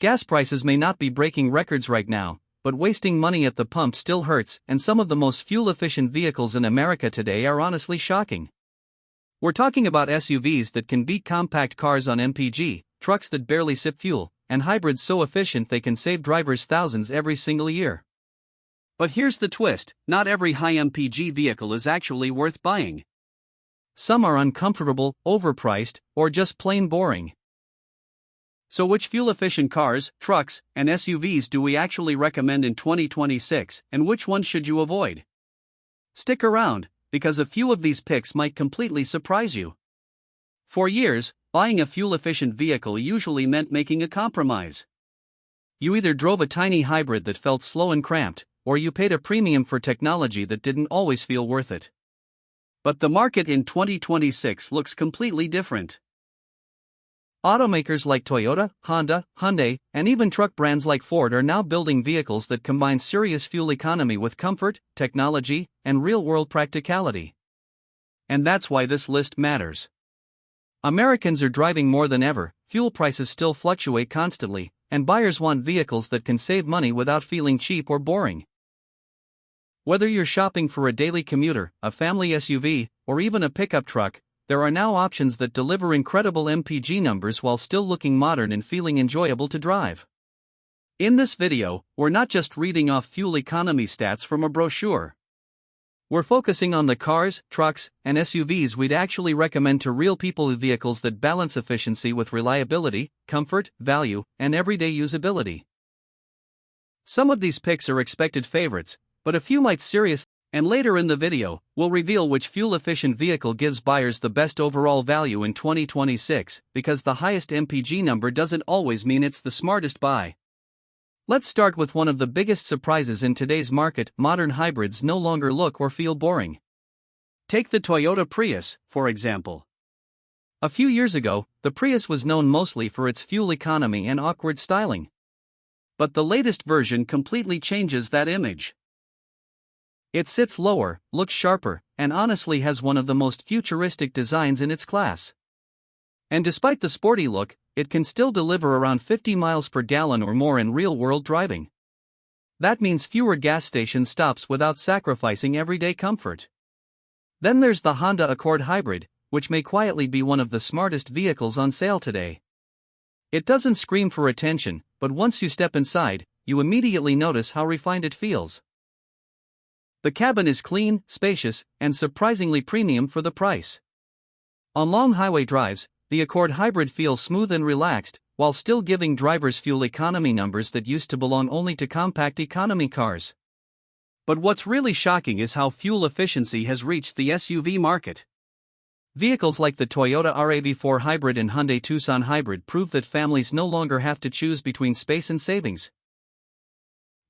Gas prices may not be breaking records right now, but wasting money at the pump still hurts, and some of the most fuel-efficient vehicles in America today are honestly shocking. We're talking about SUVs that can beat compact cars on MPG, trucks that barely sip fuel, and hybrids so efficient they can save drivers thousands every single year. But here's the twist: not every high MPG vehicle is actually worth buying. Some are uncomfortable, overpriced, or just plain boring. So which fuel-efficient cars, trucks, and SUVs do we actually recommend in 2026, and which ones should you avoid? Stick around, because a few of these picks might completely surprise you. For years, buying a fuel-efficient vehicle usually meant making a compromise. You either drove a tiny hybrid that felt slow and cramped, or you paid a premium for technology that didn't always feel worth it. But the market in 2026 looks completely different. Automakers like Toyota, Honda, Hyundai, and even truck brands like Ford are now building vehicles that combine serious fuel economy with comfort, technology, and real-world practicality. And that's why this list matters. Americans are driving more than ever, fuel prices still fluctuate constantly, and buyers want vehicles that can save money without feeling cheap or boring. Whether you're shopping for a daily commuter, a family SUV, or even a pickup truck, there are now options that deliver incredible MPG numbers while still looking modern and feeling enjoyable to drive. In this video, we're not just reading off fuel economy stats from a brochure. We're focusing on the cars, trucks, and SUVs we'd actually recommend to real people, vehicles that balance efficiency with reliability, comfort, value, and everyday usability. Some of these picks are expected favorites, but a few might seriously. And later in the video, we'll reveal which fuel-efficient vehicle gives buyers the best overall value in 2026, because the highest MPG number doesn't always mean it's the smartest buy. Let's start with one of the biggest surprises in today's market: modern hybrids no longer look or feel boring. Take the Toyota Prius, for example. A few years ago, the Prius was known mostly for its fuel economy and awkward styling. But the latest version completely changes that image. It sits lower, looks sharper, and honestly has one of the most futuristic designs in its class. And despite the sporty look, it can still deliver around 50 miles per gallon or more in real-world driving. That means fewer gas station stops without sacrificing everyday comfort. Then there's the Honda Accord Hybrid, which may quietly be one of the smartest vehicles on sale today. It doesn't scream for attention, but once you step inside, you immediately notice how refined it feels. The cabin is clean, spacious, and surprisingly premium for the price. On long highway drives, the Accord Hybrid feels smooth and relaxed, while still giving drivers fuel economy numbers that used to belong only to compact economy cars. But what's really shocking is how fuel efficiency has reached the SUV market. Vehicles like the Toyota RAV4 Hybrid and Hyundai Tucson Hybrid prove that families no longer have to choose between space and savings.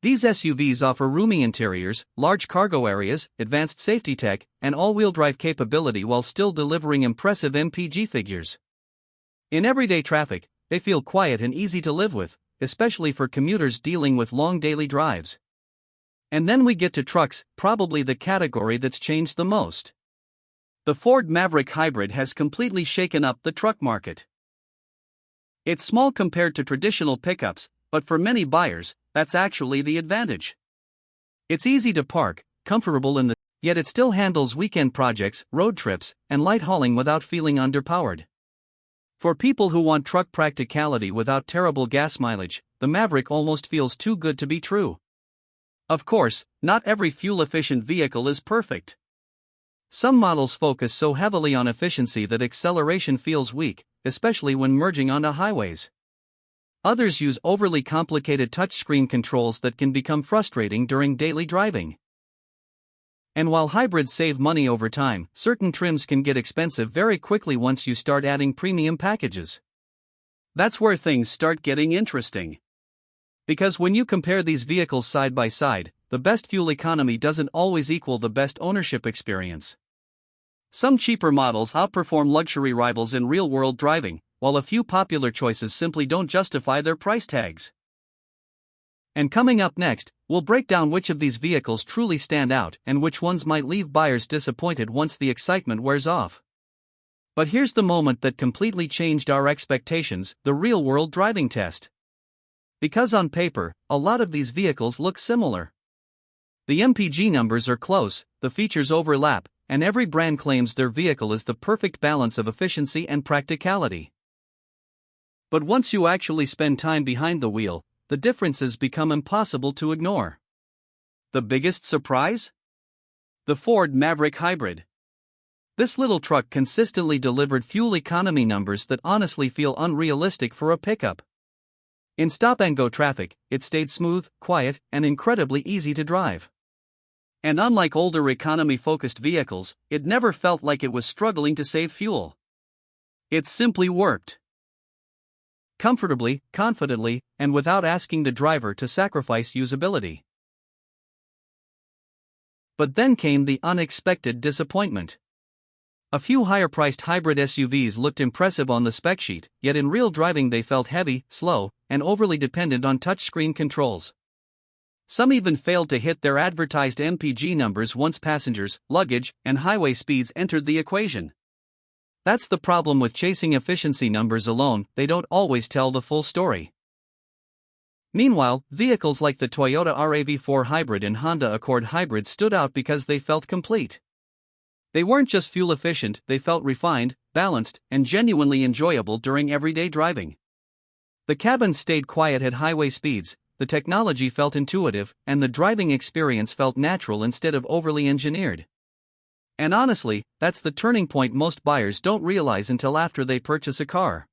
These SUVs offer roomy interiors, large cargo areas, advanced safety tech, and all-wheel drive capability while still delivering impressive MPG figures. In everyday traffic, they feel quiet and easy to live with, especially for commuters dealing with long daily drives. And then we get to trucks, probably the category that's changed the most. The Ford Maverick Hybrid has completely shaken up the truck market. It's small compared to traditional pickups, but for many buyers, that's actually the advantage. It's easy to park, comfortable yet it still handles weekend projects, road trips, and light hauling without feeling underpowered. For people who want truck practicality without terrible gas mileage, the Maverick almost feels too good to be true. Of course, not every fuel-efficient vehicle is perfect. Some models focus so heavily on efficiency that acceleration feels weak, especially when merging onto highways. Others use overly complicated touchscreen controls that can become frustrating during daily driving. And while hybrids save money over time, certain trims can get expensive very quickly once you start adding premium packages. That's where things start getting interesting. Because when you compare these vehicles side by side, the best fuel economy doesn't always equal the best ownership experience. Some cheaper models outperform luxury rivals in real-world driving, while a few popular choices simply don't justify their price tags. And coming up next, we'll break down which of these vehicles truly stand out and which ones might leave buyers disappointed once the excitement wears off. But here's the moment that completely changed our expectations: the real-world driving test. Because on paper, a lot of these vehicles look similar. The MPG numbers are close, the features overlap, and every brand claims their vehicle is the perfect balance of efficiency and practicality. But once you actually spend time behind the wheel, the differences become impossible to ignore. The biggest surprise? The Ford Maverick Hybrid. This little truck consistently delivered fuel economy numbers that honestly feel unrealistic for a pickup. In stop-and-go traffic, it stayed smooth, quiet, and incredibly easy to drive. And unlike older economy-focused vehicles, it never felt like it was struggling to save fuel. It simply worked. Comfortably, confidently, and without asking the driver to sacrifice usability. But then came the unexpected disappointment. A few higher-priced hybrid SUVs looked impressive on the spec sheet, yet in real driving they felt heavy, slow, and overly dependent on touchscreen controls. Some even failed to hit their advertised MPG numbers once passengers, luggage, and highway speeds entered the equation. That's the problem with chasing efficiency numbers alone, they don't always tell the full story. Meanwhile, vehicles like the Toyota RAV4 Hybrid and Honda Accord Hybrid stood out because they felt complete. They weren't just fuel efficient, they felt refined, balanced, and genuinely enjoyable during everyday driving. The cabins stayed quiet at highway speeds, the technology felt intuitive, and the driving experience felt natural instead of overly engineered. And honestly, that's the turning point most buyers don't realize until after they purchase a car.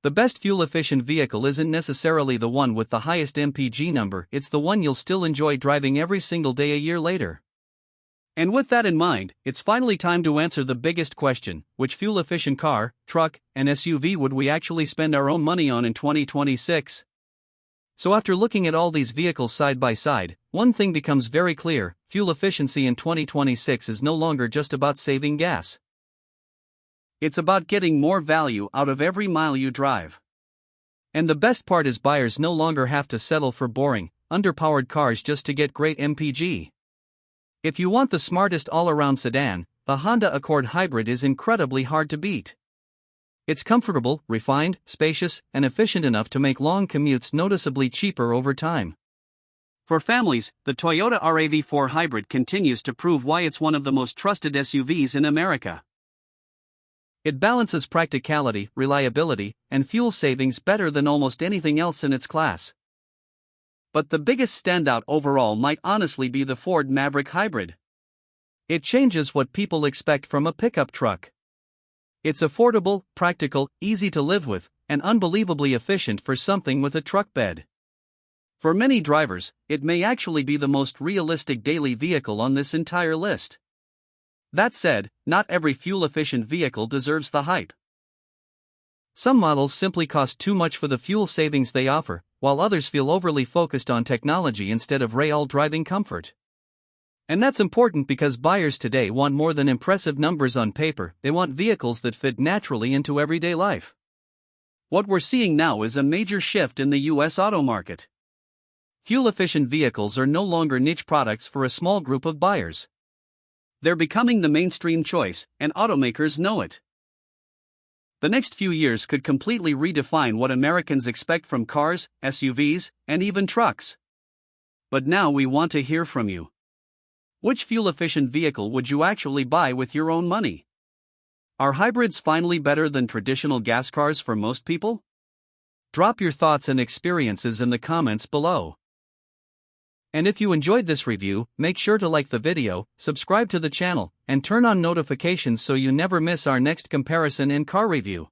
The best fuel-efficient vehicle isn't necessarily the one with the highest MPG number, it's the one you'll still enjoy driving every single day a year later. And with that in mind, it's finally time to answer the biggest question: which fuel-efficient car, truck, and SUV would we actually spend our own money on in 2026? So after looking at all these vehicles side by side, one thing becomes very clear: fuel efficiency in 2026 is no longer just about saving gas. It's about getting more value out of every mile you drive. And the best part is buyers no longer have to settle for boring, underpowered cars just to get great MPG. If you want the smartest all-around sedan, the Honda Accord Hybrid is incredibly hard to beat. It's comfortable, refined, spacious, and efficient enough to make long commutes noticeably cheaper over time. For families, the Toyota RAV4 Hybrid continues to prove why it's one of the most trusted SUVs in America. It balances practicality, reliability, and fuel savings better than almost anything else in its class. But the biggest standout overall might honestly be the Ford Maverick Hybrid. It changes what people expect from a pickup truck. It's affordable, practical, easy to live with, and unbelievably efficient for something with a truck bed. For many drivers, it may actually be the most realistic daily vehicle on this entire list. That said, not every fuel-efficient vehicle deserves the hype. Some models simply cost too much for the fuel savings they offer, while others feel overly focused on technology instead of real driving comfort. And that's important because buyers today want more than impressive numbers on paper, they want vehicles that fit naturally into everyday life. What we're seeing now is a major shift in the US auto market. Fuel-efficient vehicles are no longer niche products for a small group of buyers. They're becoming the mainstream choice, and automakers know it. The next few years could completely redefine what Americans expect from cars, SUVs, and even trucks. But now we want to hear from you. Which fuel-efficient vehicle would you actually buy with your own money? Are hybrids finally better than traditional gas cars for most people? Drop your thoughts and experiences in the comments below. And if you enjoyed this review, make sure to like the video, subscribe to the channel, and turn on notifications so you never miss our next comparison and car review.